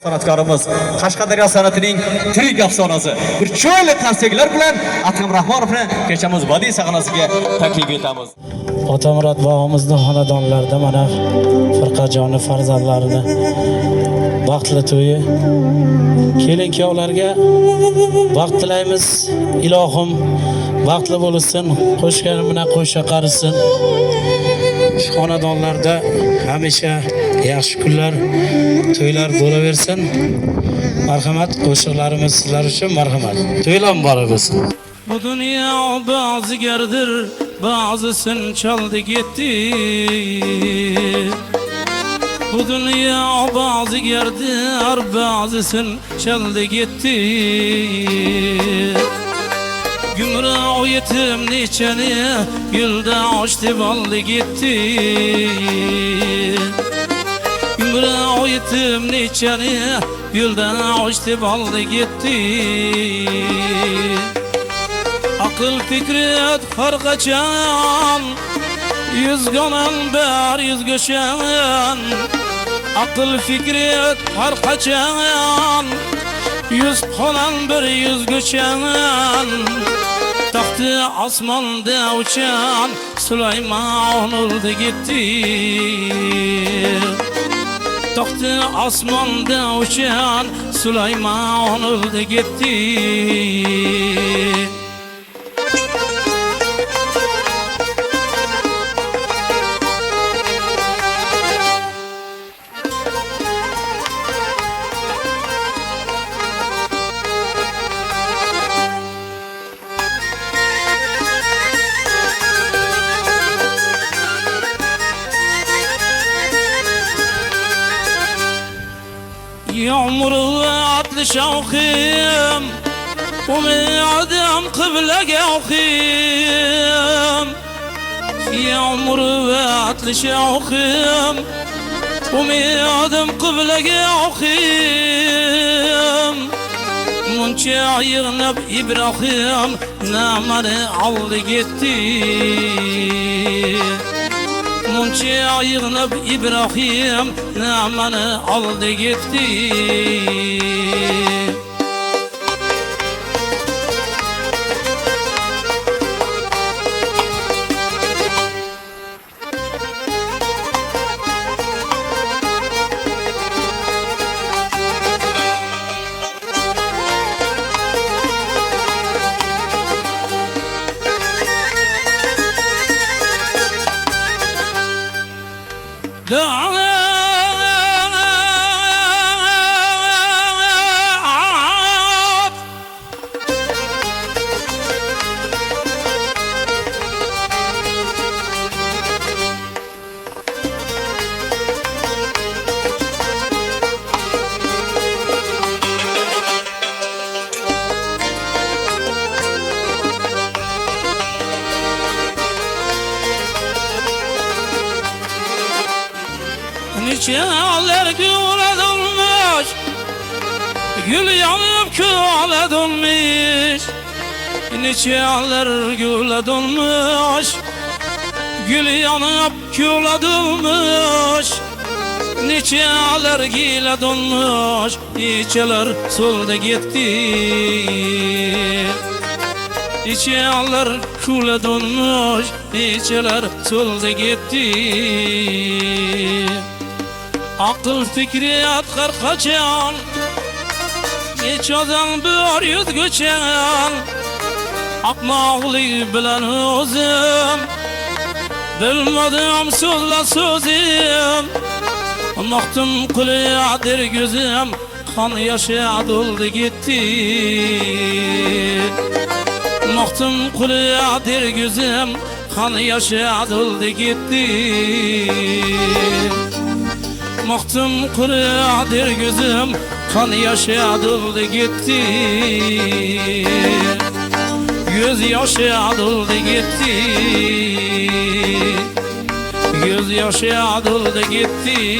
Sanatkarımız Qashqadaryo sanatining tirik afsonasi bir chiroyli konsertlar bilan Akram Rahmonovni kechamiz badiiy sahnasiga taklif etamiz. Otamurod bog'imizning xonadonlarida mana Firqajonni farzandlarini baxtli to'yi. Kelin-kuyovlarga baxt tilaymiz. Ilohim baxtli bo'lsin, qo'shgan bilan qo'sha qarisin. Shu xonadonlarda hamisha yaxshi kunlar, to'ylar bo'laversin. Marhamat, qo'shiqlarimiz sizlar uchun marhamat. To'ylar muborak bo'lsin. Bu dünya bazı gerdir, bazısın çaldı gitti. Bu dünya bazı gerdir, bazısın çaldı gitti. Gümre o yetim niçeni, gülde açtı baldı gitti. Gümre o yetim niçeni, gülden açtı baldı gitti. Akıl fikret farkaçan, yüz ganan ber yüz göçen. Akıl fikret farkaçan, yüz ganan ber yüz göçen. Tahtı asmanda uçan Süleyman oldu gitti. Tahtı asmanda uçan Süleyman oldu gitti. Yağmuru atlı şavkım Umiyadım kıble gavkım Yağmuru atlı şavkım Umiyadım kıble gavkım Munça yığınıp İbrahim Namını aldı gitti Munça yığınıp İbrahim Namını aldı gitti. Niçeler güle dolmuş, gül yanıp küle dolmuş. Niçeler güle dolmuş, gül yanıp küle dolmuş. Niçeler gile dolmuş, niçeler solda gitti. Niçeler küle dolmuş, niçeler solda gitti. Akıl fikriyat karkaçan Neçadan bir yüz göçen Akmağlı bilen özüm Bilmedim sözle sözüm Maktım kuladır gözüm Kan yaşa doldu gitti Maktım kuladır gözüm Kan yaşa doldu gitti Maktım kuradır gözüm Kan yaşa doldu gitti Göz yaşa doldu gitti Göz yaşa doldu gitti